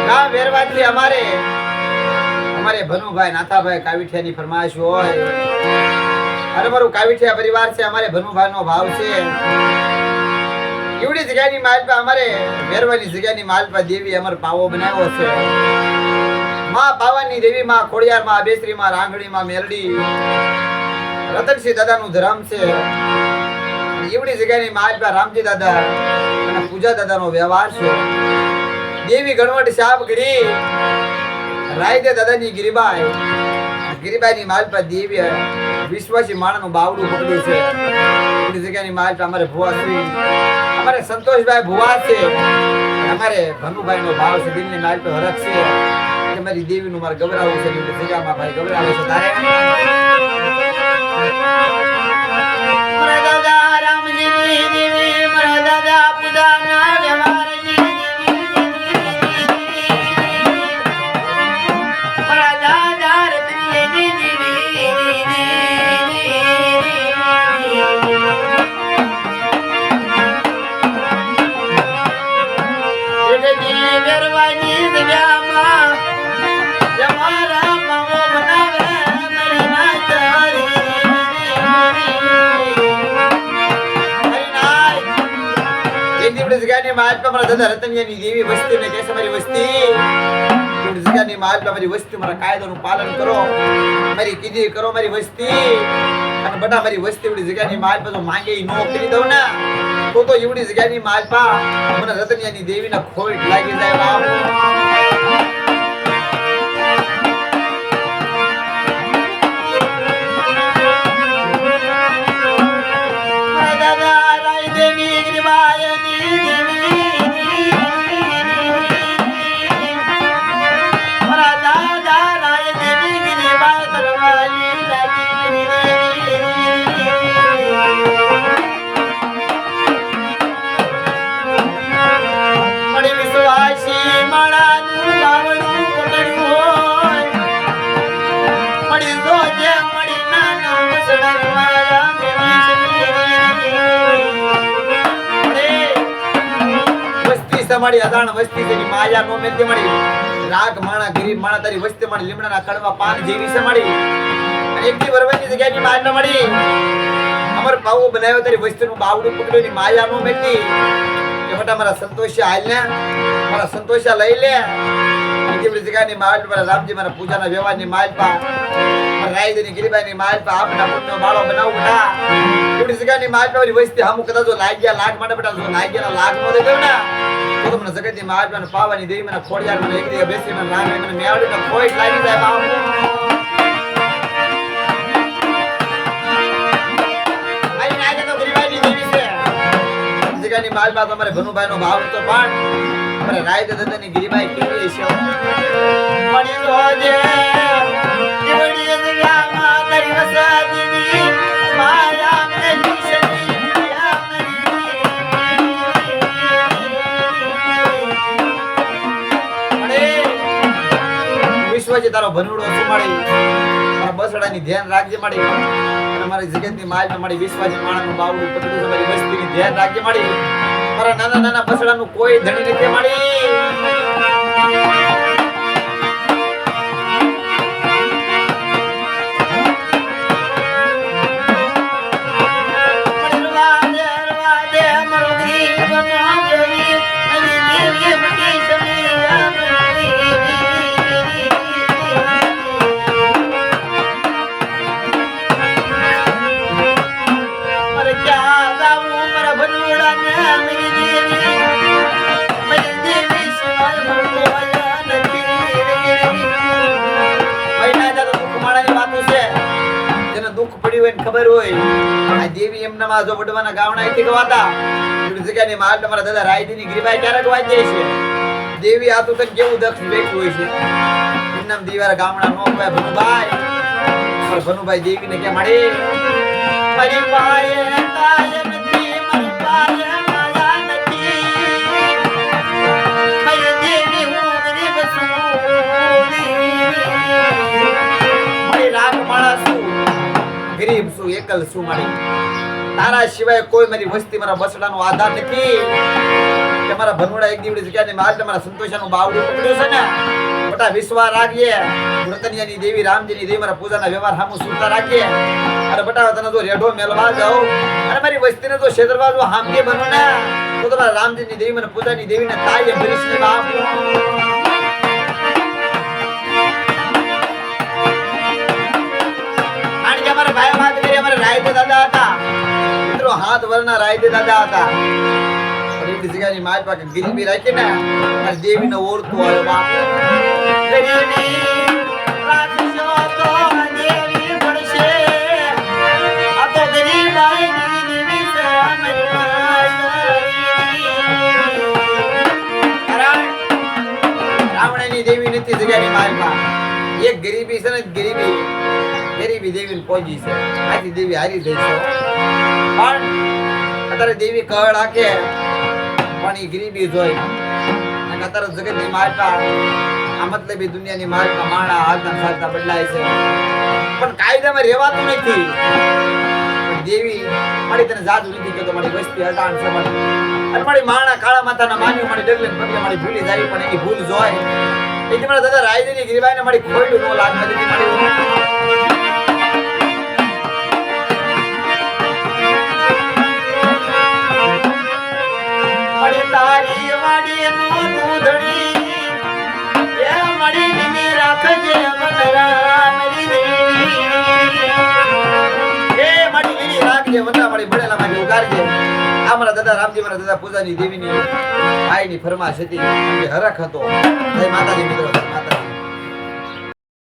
ગામ વેરવાથી અમારે ભનુભાઈ નાથાભાઈ કાવીઠિયાની ફરમાઈશ હોય. અરે મારું કાવીઠિયા પરિવાર છે, અમારે ભનુભાઈનો ભાવ છે. એવડી જગ્યાની માલપા અમારે વેરવાની જગ્યાની માલપા દેવી અમાર પાવો બનાવ્યો છે. માં પાવાની દેવી, માં ખોડિયાર, માં અબેશ્રી, માં રાંગણી, માં મેલડી, રતનસિંહ દાદાનું ધરમ છે. એવડી જગ્યાની માલપા રામજી દાદા અને પૂજા દાદાનો વ્યવહાર છે. દેવી ગણવટ શાપ ગીરી રાયદે દાદાની ગિરિબાઈની માલપા દેવી વિશ્વાસી માણસનું બાવડું પકડ્યું છે. એવી જગ્યાની માલપા અમારે ભુવાશ્રી, અમારે સંતોષભાઈ ભુવા છે, અમારે ભનુભાઈનો ભાવ છે. દિલની માલપા હરખ છે કે મારી દેવીનું મારે ગભરાવું છે. એવી જગ્યામાં ભાઈ ગભરાવે છે. તારે રામજીની દેવી, મારા દાદા પૂજાના વ્યવહારની રતનિયાની દેવી વસ્તી ને કેસે મારી વસ્તી જગ્યાની માલપા મારી વસ્તી મારા કાયદાનું પાલન કરો, મારી કીધી કરો મારી વસ્તી. અને બટા મારી વસ્તી એવડી જગ્યાની માલપા તો માંગે નો કરી દઉં ને તો એવડી જગ્યાની માલપા મને રતનિયાની દેવીના ખોટ લાગી જાય. બાપ મારી અદાણ વસ્તી છે માયા નો મેલતી મળી રાગ માણા ગરીબ માણા તારી વસ્તી મળી લીમડાના કડવા પાન જેવી છે મળી. અને એકથી વરવાની જગ્યાની માર ન મળી અમર પાવો બનાવ્યો તારી વસ્તીનું બાવડું પકડ્યું ની માયા નો મેલતી કે બટા મારા સંતોષિયા હાલ ને મારા સંતોષિયા લઈ લે. એકથી જગ્યાની માલ પર રામજી મારા પૂજાના વ્યવહારની માલ પા રાયદની ગરીબાની માલ પા આપના પુણ્યનો બાળો બનાવું બટા. એવડી જગ્યાની માલ પર વસ્તી હમુ કદાચ જો લાગ્યા લાગ માટે બટા જો લાગ્યા લાગ નો દે દેવ ને તો મને જગતની માલપા પાવાની દેવી મને ખોડિયાર મને એકરી બેસી મને રાંગણી મને મેવડી તો ખોટ લાગી જાય. બાપ આઈ નાગે તો ગરીબાની દેવી છે. જગ્યાની માલપા તમારે ભનુભાઈનો ભાવ તો પણ અમારે રાયદે દાદાની ગરીબાઈ કેવી છે મળી રોજે એવડી જગ્યામાં તારી વસાદીની માયા મેલી છે. તારો ભનુડો સુમાડી મારા બસડાની ધ્યાન રાખજે માડી. અને મારી જગતની માલમાં મારી વિશ્વાસી માણસનું બાવડું પકડ્યું છે મારી વસ્તીની ધ્યાન રાખજે માડી. મારા નાના નાના બસડાનું કોઈ ધણી નથી માડી. ખબર હોય આ દેવી એમનામાં જો વડવાના ગાવણા એથી ગવાતા એવી જગ્યાની માલ તમારા દાદા રાયદીની ગરીબાઈ ક્યારે ગવાઈ જાય છે. દેવી આ તો તને કેવું દક્ષ બેઠું હોય છે. એમનામ દીવારા ગામડા નો કહેવાય ભનુભાઈ. ભનુભાઈ દેવીને કે માડી મારી પાયે કાયમ નથી મારી પાયે માયા નથી મારી દેવી હું ગરીબ છું મારી રાગ માળા છું ગરીબ છું એકલ છું મારી તારા સિવાય કોઈ મારી વસ્તી મારા બસડાનો આધાર નથી. કે મારા ભનોડા એક દીવડી જગ્યાની માલ તમારા સંતોષાનું બાવડું પકડ્યું છે ને બટા વિશ્વાસ રાખીએ વૃતનિયાની દેવી રામજીની દેવી મારા પૂજાના વ્યવહાર સામું સુરતા રાખીએ અને બટા તને જો રેઢો મેલવા જાઓ અને મારી વસ્તીને જો છેતરવા જો હામકે બનો ને તો તમારા રામજીની દેવી મને પૂજાની દેવીને તાઈ ભરીશની બાપ આની અમારા ભાઈ વાત કરી અમારા રાયતે દાદા હતા મિત્રો હાથ વરના રાયતે દાદા હતા જગ્યાની મારી પાસે ગરીબી રાખી ને મારી દેવીને ઓળખું આવ્યો બાપ ગરીબી રાખશો તો દેવી પડશે આ તો ગરીબાઈની દેવી છે અમારી રાવણની દેવી નથી જગ્યાની મારી પાસે એક ગરીબી છે ને ગરીબી દેવીને પહોંચી છે આથી દેવી હારી થઈ છે પણ અત્યારે દેવી કળ હાકે પણ એ ગરીબી જોઈ અને અત્યારે જગતની માલપા આ મતલબ એ દુનિયાની માલપા માણા હાલતા ચાલતા બદલાય છે પણ કાયદામાં રહેવાતું નથી પણ દેવી મારી તને જાદુ નથી કહેતો મારી વસ્તી હટાણ છે અને મારી માણા કાળા માથાના માન્યું મારી ડગલે પગલે મારી ભૂલી જાય પણ એની ભૂલ જોય એટલે મારા દાદા રાયદેની ગરીબાઈને મારી ખોયડું ન લાગવા દીધી મારી તારી વાડી નું દૂધડી એ મળી ની રાખજે મનરા મારી દેવી એ મળી ની રાખજે વટા મળી ભણેલા માં ઉગારજે આ મારા દાદા રામજી મારા દાદા પૂજાની દેવીની ભાઈની ફરમાશ હતી હરખ હતો જય માતાજી મિત્રો